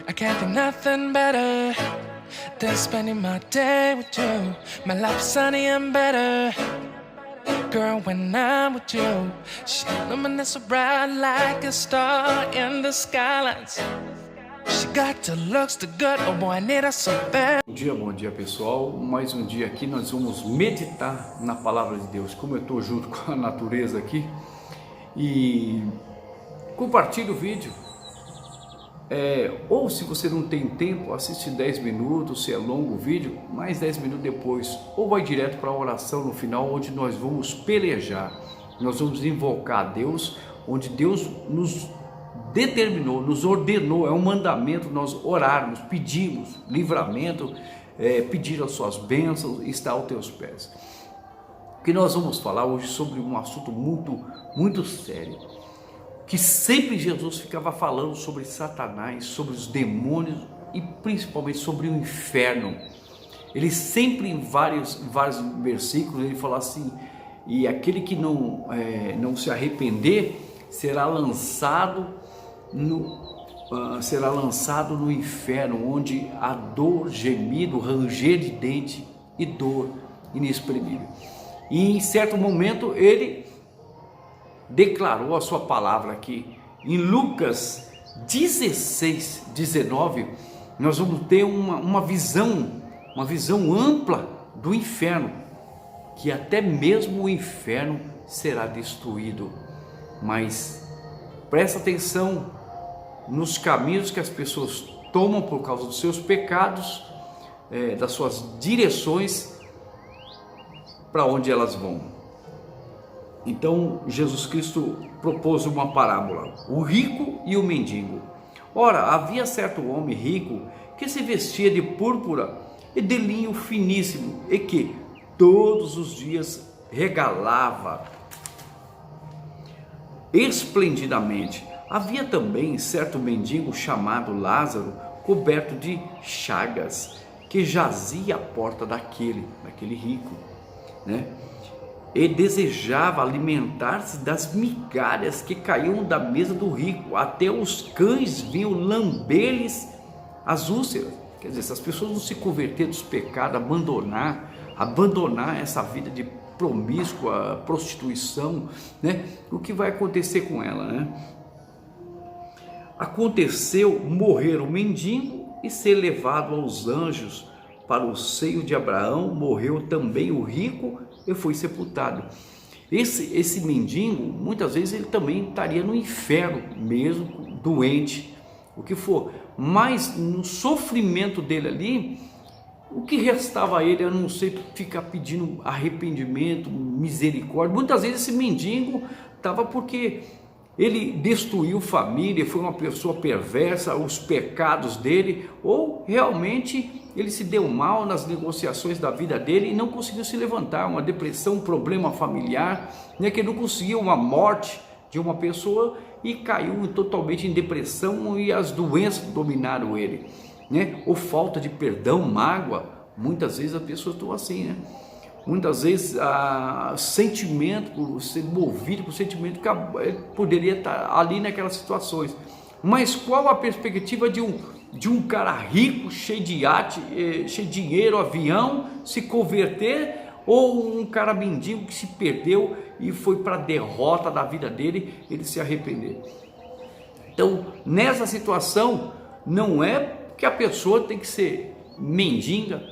I can't think nothing better than spending my day with you. My life's sunny and better, girl, when I'm with you. She illuminates so bright like a star in the skylines. She got the looks, the good, oh boy, I need her so bad. Bom dia pessoal, mais um dia aqui nós vamos meditar na palavra de Deus. Como eu estou junto com a natureza aqui, e compartilhe o vídeo, ou se você não tem tempo, assiste 10 minutos, se é longo o vídeo, mais 10 minutos depois, ou vai direto para a oração no final, onde nós vamos pelejar, nós vamos invocar a Deus, onde Deus nos determinou, nos ordenou, é um mandamento nós orarmos, pedimos livramento, pedir as suas bênçãos, está aos teus pés. Que nós vamos falar hoje sobre um assunto muito sério, que sempre Jesus ficava falando sobre Satanás, sobre os demônios e principalmente sobre o inferno. Ele sempre em vários versículos ele fala assim: e aquele que não se arrepender será lançado no inferno, onde há dor, gemido, ranger de dente e dor inexprimível. E em certo momento ele declarou a sua palavra aqui em Lucas 16:19. Nós vamos ter uma visão ampla do inferno, que até mesmo o inferno será destruído. Mas presta atenção nos caminhos que as pessoas tomam por causa dos seus pecados, das suas direções, para onde elas vão. Então Jesus Cristo propôs uma parábola: o rico e o mendigo. Ora, havia certo homem rico que se vestia de púrpura e de linho finíssimo, e que todos os dias regalava esplendidamente. Havia também certo mendigo chamado Lázaro, coberto de chagas, que jazia à porta daquele rico, né? E desejava alimentar-se das migalhas que caíam da mesa do rico. Até os cães vinham lamber-lhes as úlceras. Quer dizer, se as pessoas não se converterem dos pecados, abandonar essa vida de promíscua, prostituição, né? O que vai acontecer com ela, né? Aconteceu morrer o mendigo e ser levado aos anjos para o seio de Abraão. Morreu também o rico e foi sepultado. Esse mendigo, muitas vezes ele também estaria no inferno mesmo, doente, o que for, mas no sofrimento dele ali, o que restava a ele, a não ser ficar pedindo arrependimento, misericórdia. Muitas vezes esse mendigo estava porque ele destruiu família, foi uma pessoa perversa, os pecados dele, ou realmente ele se deu mal nas negociações da vida dele e não conseguiu se levantar, uma depressão, um problema familiar, né, que ele não conseguiu, uma morte de uma pessoa e caiu totalmente em depressão e as doenças dominaram ele, né? Ou falta de perdão, mágoa. Muitas vezes as pessoas estão assim, né? Muitas vezes sentimento, por ser movido por sentimento, que poderia estar ali naquelas situações. Mas qual a perspectiva de um cara rico, cheio de iate, cheio de dinheiro, avião, se converter, ou um cara mendigo que se perdeu e foi para a derrota da vida dele, ele se arrepender? Então, nessa situação, não é que a pessoa tem que ser mendiga,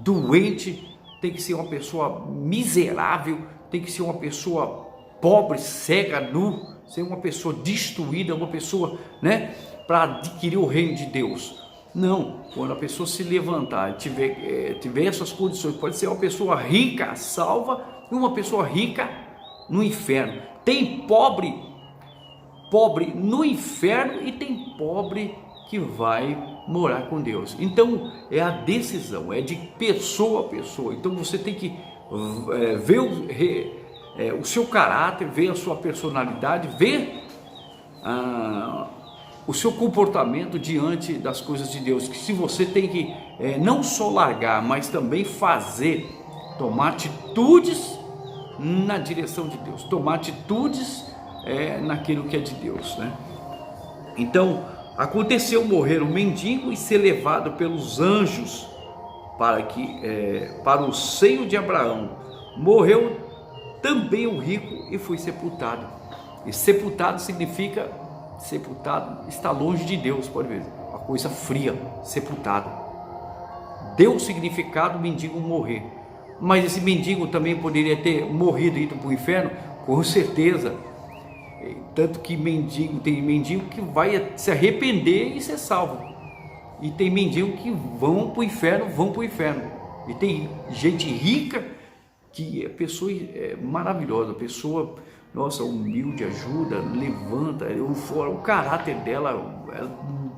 doente, tem que ser uma pessoa miserável, tem que ser uma pessoa pobre, cega, nu, ser uma pessoa destruída, uma pessoa, né, para adquirir o reino de Deus. Não, quando a pessoa se levantar, tiver essas condições, pode ser uma pessoa rica, salva, e uma pessoa rica no inferno. Tem pobre no inferno e tem pobre que vai morar com Deus. Então é a decisão, é de pessoa a pessoa. Então você tem que ver o seu caráter, ver a sua personalidade, ver o seu comportamento diante das coisas de Deus. Que se você tem que não só largar, mas também tomar atitudes na direção de Deus, tomar atitudes naquilo que é de Deus, né? Então Aconteceu morrer o mendigo e ser levado pelos anjos para o seio de Abraão. Morreu também o rico e foi sepultado. E sepultado significa, sepultado está longe de Deus, pode ver, uma coisa fria, sepultado. Deu o significado mendigo morrer. Mas esse mendigo também poderia ter morrido e ido para o inferno, com certeza. Tanto que tem mendigo que vai se arrepender e ser salvo. E tem mendigo que vão para o inferno, E tem gente rica que é pessoa maravilhosa, pessoa, nossa, humilde, ajuda, levanta, o caráter dela,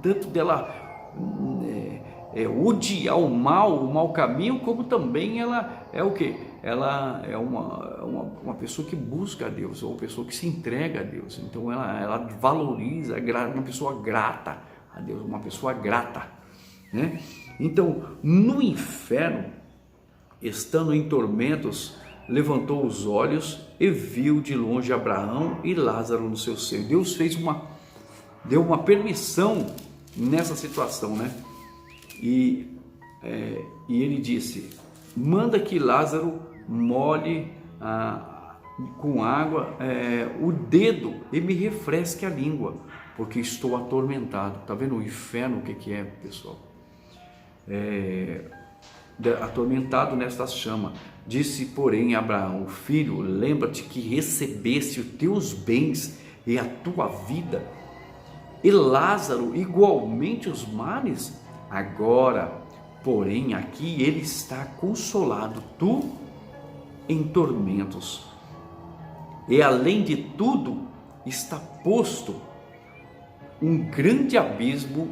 tanto dela odiar o mau caminho, como também ela é o quê? Ela é uma pessoa que busca a Deus, ou uma pessoa que se entrega a Deus. Então ela valoriza, uma pessoa grata a Deus, uma pessoa grata, né? Então, no inferno, estando em tormentos, levantou os olhos e viu de longe Abraão e Lázaro no seu seio. Deus deu uma permissão nessa situação, né? E ele disse: manda que Lázaro molhe com água o dedo e me refresque a língua, porque estou atormentado. Está vendo o inferno, o que é, pessoal? Atormentado nestas chamas. Disse, porém, Abraão: filho, lembra-te que recebeste os teus bens e a tua vida, e Lázaro igualmente os males. Agora, porém, aqui ele está consolado, tu em tormentos. E além de tudo, está posto um grande abismo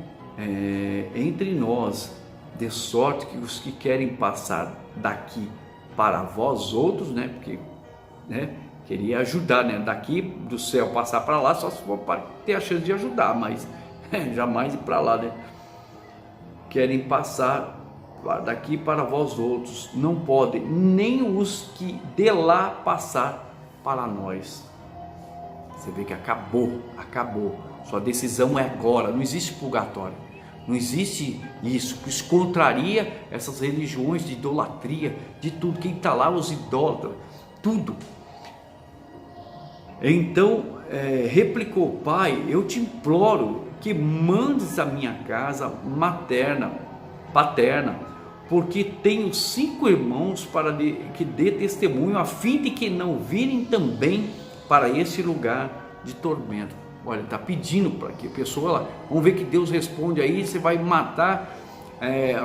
entre nós, de sorte que os que querem passar daqui para vós outros, né? Porque, né? Queria ajudar, né? Daqui do céu passar para lá, só se for para ter a chance de ajudar, mas jamais ir para lá, né? Querem passar daqui para vós outros, não podem, nem os que de lá passar para nós. Você vê que acabou. Sua decisão é agora, não existe purgatório, não existe isso. Isso contraria essas religiões de idolatria, de tudo. Quem está lá, os idólatras, tudo. Então replicou: pai, eu te imploro que mandes a minha casa paterna, porque tenho 5 irmãos para que dê testemunho, a fim de que não virem também para esse lugar de tormento. Olha, está pedindo para que a pessoa lá, vamos ver que Deus responde aí. Você vai matar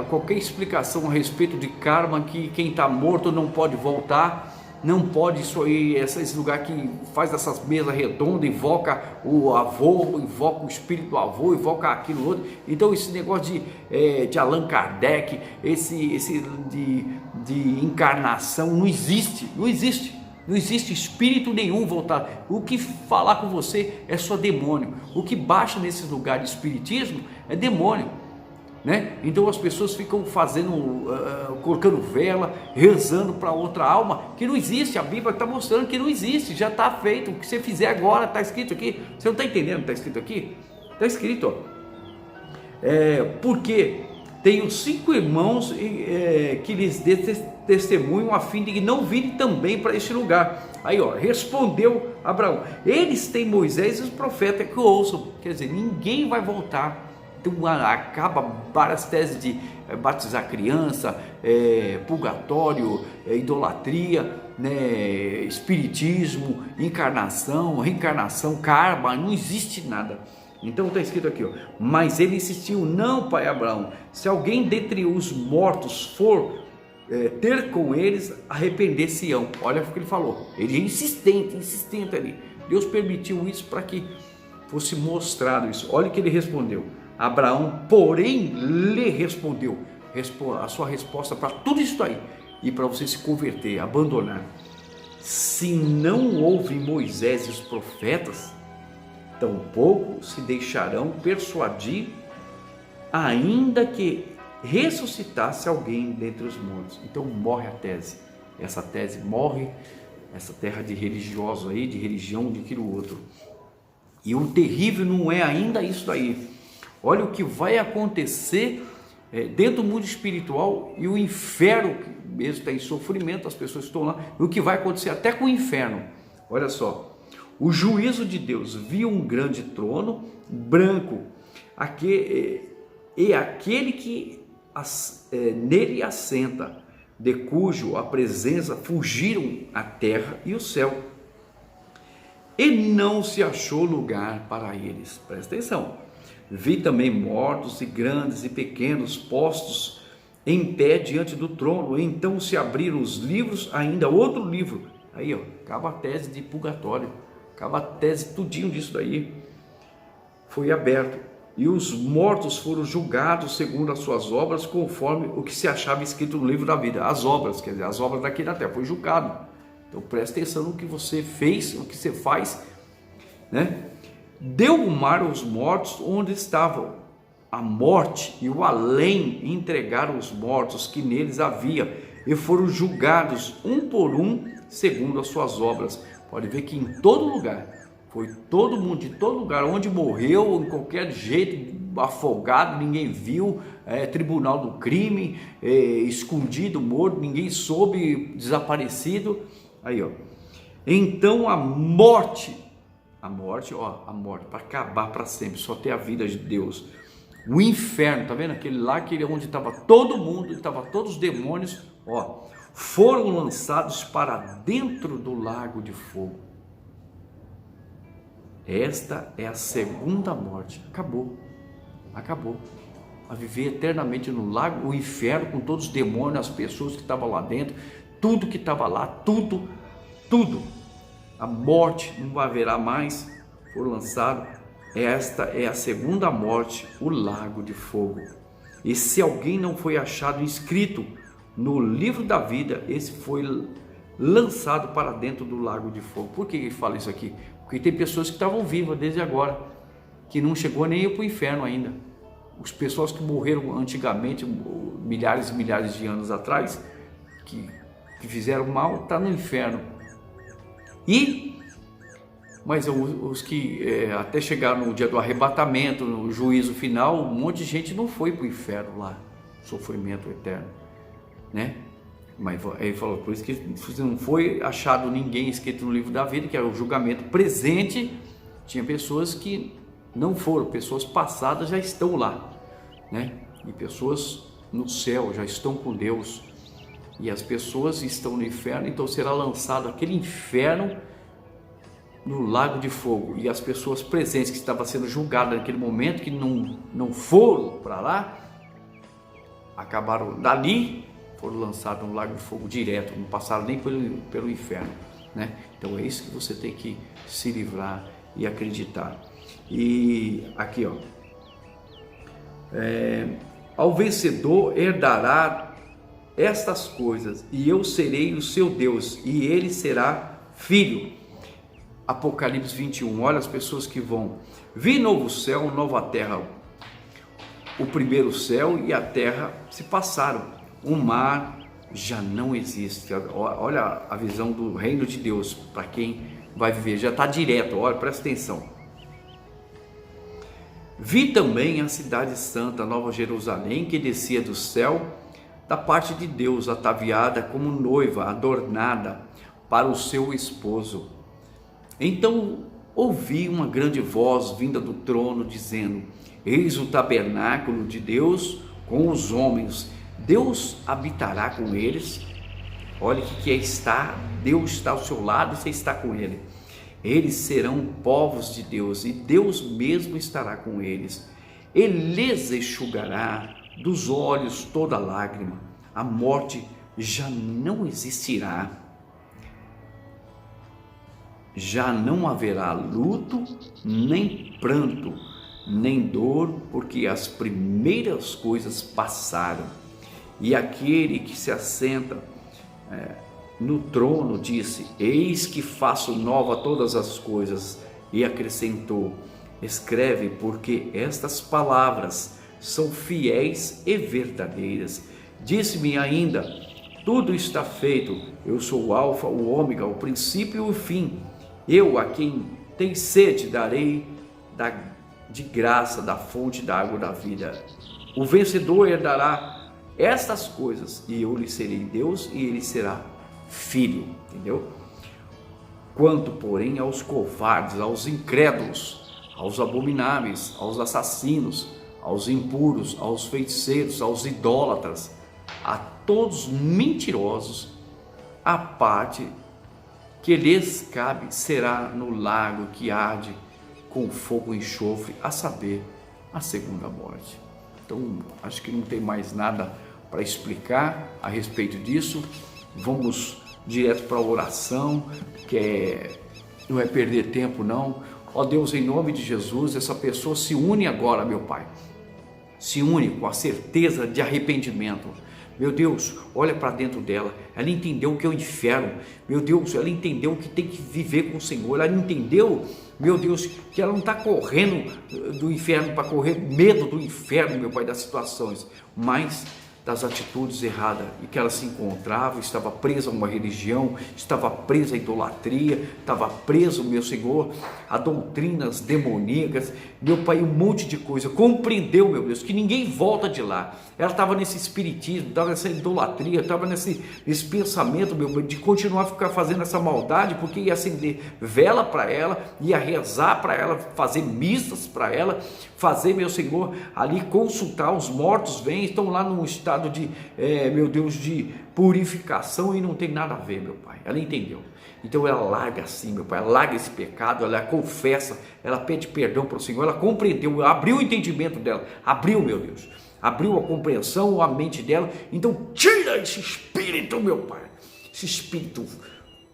qualquer explicação a respeito de karma, que quem está morto não pode voltar, não pode isso aí, esse lugar que faz essas mesas redondas, invoca o avô, invoca o espírito do avô, invoca aquilo outro. Então esse negócio de Allan Kardec, esse de encarnação, não existe. Não existe espírito nenhum voltado. O que falar com você é só demônio. O que baixa nesses lugares de espiritismo é demônio, né? Então as pessoas ficam colocando vela, rezando para outra alma que não existe. A Bíblia está mostrando que não existe, já está feito. O que você fizer agora está escrito aqui. Você não está entendendo o que está escrito aqui? Está escrito, ó. Porque tenho 5 irmãos que lhes dê testemunho, a fim de que não virem também para este lugar. Aí, ó, respondeu Abraão: eles têm Moisés e os profetas que ouçam. Quer dizer, ninguém vai voltar. Então acaba várias teses de batizar criança, purgatório, idolatria, né, espiritismo, encarnação, reencarnação, karma. Não existe nada. Então está escrito aqui, ó: mas ele insistiu: não, pai Abraão, se alguém dentre os mortos for ter com eles, arrepender-se-ão. Olha o que ele falou. Ele é insistente ali. Deus permitiu isso para que fosse mostrado isso. Olha o que ele respondeu. Abraão, porém, lhe respondeu. A sua resposta para tudo isso aí, e para você se converter, abandonar: se não houve Moisés e os profetas, tampouco se deixarão persuadir, ainda que ressuscitasse alguém dentre os mortos. Então morre a tese. Essa tese morre, essa terra de religiosos aí, de religião, de aquilo outro. E o terrível não é ainda isso daí. Olha o que vai acontecer dentro do mundo espiritual, e o inferno, que mesmo está em sofrimento, as pessoas estão lá, e o que vai acontecer até com o inferno. Olha só, o juízo de Deus: viu um grande trono branco, e aquele que nele assenta, de cujo a presença fugiram a terra e o céu, e não se achou lugar para eles. Presta atenção. Vi também mortos, e grandes e pequenos, postos em pé diante do trono. Então se abriram os livros, ainda outro livro. Aí, ó, acaba a tese de purgatório, acaba a tese tudinho disso daí. Foi aberto, e os mortos foram julgados segundo as suas obras, conforme o que se achava escrito no livro da vida. As obras, quer dizer, as obras daqui da terra, foi julgado. Então presta atenção no que você fez, no que você faz, né? Deu o mar aos mortos onde estavam. A morte e o além entregaram os mortos que neles havia, e foram julgados um por um segundo as suas obras. Pode ver que em todo lugar, foi todo mundo, de todo lugar, onde morreu, em qualquer jeito, afogado, ninguém viu, tribunal do crime, escondido, morto, ninguém soube, desaparecido. Aí, ó. Então a morte, para acabar para sempre, só ter a vida de Deus. O inferno, tá vendo? Aquele lá, onde estava todo mundo, estava todos os demônios, ó, foram lançados para dentro do lago de fogo. Esta é a segunda morte. Acabou. A viver eternamente no lago, o inferno, com todos os demônios, as pessoas que estavam lá dentro, tudo que estava lá, tudo. A morte não haverá mais, foram lançados. Esta é a segunda morte, o lago de fogo. E se alguém não foi achado inscrito no livro da vida, esse foi lançado para dentro do lago de fogo. Por que ele fala isso aqui? Porque tem pessoas que estavam vivas desde agora, que não chegou nem para o inferno ainda. As pessoas que morreram antigamente, milhares e milhares de anos atrás, que fizeram mal, está no inferno. Mas os que até chegaram no dia do arrebatamento, no juízo final, um monte de gente não foi para o inferno lá, sofrimento eterno, né? Mas ele falou, por isso que não foi achado ninguém escrito no livro da vida, que era o julgamento presente. Tinha pessoas que não foram, pessoas passadas já estão lá, né? E pessoas no céu já estão com Deus. E as pessoas estão no inferno, então será lançado aquele inferno no lago de fogo. E as pessoas presentes que estavam sendo julgadas naquele momento, que não foram para lá, acabaram dali, foram lançados no lago de fogo direto, não passaram nem pelo inferno, né? Então é isso que você tem que se livrar e acreditar. E aqui, ó, ao vencedor herdará estas coisas, e eu serei o seu Deus, e ele será filho. Apocalipse 21, olha as pessoas que vão. Vi novo céu, nova terra. O primeiro céu e a terra se passaram, o mar já não existe. Olha a visão do reino de Deus para quem vai viver, já está direto. Olha, presta atenção. Vi também a cidade santa, Nova Jerusalém, que descia do céu da parte de Deus, ataviada como noiva, adornada para o seu esposo. Então ouvi uma grande voz vinda do trono, dizendo: eis o tabernáculo de Deus com os homens, Deus habitará com eles. Olha o que é estar, Deus está ao seu lado e você está com ele. Eles serão povos de Deus, e Deus mesmo estará com eles. Ele lhes enxugará dos olhos toda lágrima. A morte já não existirá. Já não haverá luto, nem pranto, nem dor, porque as primeiras coisas passaram. E aquele que se assenta no trono disse: eis que faço nova todas as coisas. E acrescentou: escreve, porque estas palavras são fiéis e verdadeiras. Disse-me ainda: tudo está feito. Eu sou o alfa, o ômega, o princípio e o fim. Eu, a quem tem sede, darei da de graça da fonte da água da vida. O vencedor herdará estas coisas, e eu lhe serei Deus e ele será filho, entendeu? Quanto, porém, aos covardes, aos incrédulos, aos abomináveis, aos assassinos, aos impuros, aos feiticeiros, aos idólatras, a todos mentirosos, a parte que lhes cabe será no lago que arde com fogo e enxofre, a saber, a segunda morte. Então, acho que não tem mais nada para explicar a respeito disso. Vamos direto para a oração, não é perder tempo não. Ó Deus, em nome de Jesus, essa pessoa se une agora, meu Pai. Se une com a certeza de arrependimento. Meu Deus, olha para dentro dela, ela entendeu o que é o inferno, meu Deus, ela entendeu que tem que viver com o Senhor, ela entendeu, meu Deus, que ela não está correndo do inferno para correr medo do inferno, meu Pai, das situações, mas das atitudes erradas, e que ela se encontrava, estava presa a uma religião, estava presa à idolatria, estava preso, meu Senhor, a doutrinas demoníacas, meu Pai, um monte de coisa, compreendeu, meu Deus, que ninguém volta de lá. Ela estava nesse espiritismo, estava nessa idolatria, estava nesse pensamento, meu Pai, de continuar a ficar fazendo essa maldade, porque ia acender vela para ela, ia rezar para ela, fazer missas para ela, fazer, meu Senhor, ali consultar os mortos, vêm, estão lá num estado de, meu Deus, de purificação, e não tem nada a ver, meu Pai. Ela entendeu. Então ela larga assim, meu Pai, ela larga esse pecado, ela confessa, ela pede perdão para o Senhor, ela compreendeu, abriu o entendimento dela, abriu, meu Deus, abriu a compreensão, a mente dela. Então tira esse espírito, meu Pai, esse espírito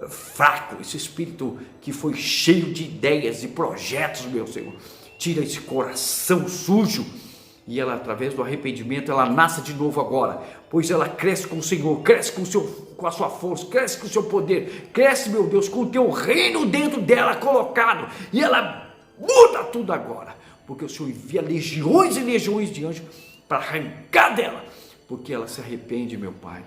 fraco, esse espírito que foi cheio de ideias e projetos, meu Senhor. Tira esse coração sujo, e ela, através do arrependimento, ela nasce de novo agora, pois ela cresce com o Senhor, cresce com a sua força, cresce com o seu poder, cresce, meu Deus, com o teu reino dentro dela colocado, e ela muda tudo agora, porque o Senhor envia legiões e legiões de anjos para arrancar dela, porque ela se arrepende, meu Pai,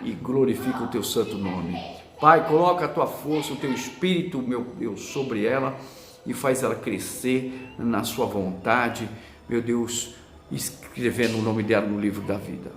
e glorifica o teu santo nome. Pai, coloca a tua força, o teu espírito, meu Deus, sobre ela, e faz ela crescer na sua vontade, meu Deus, escrevendo o nome dela no livro da vida.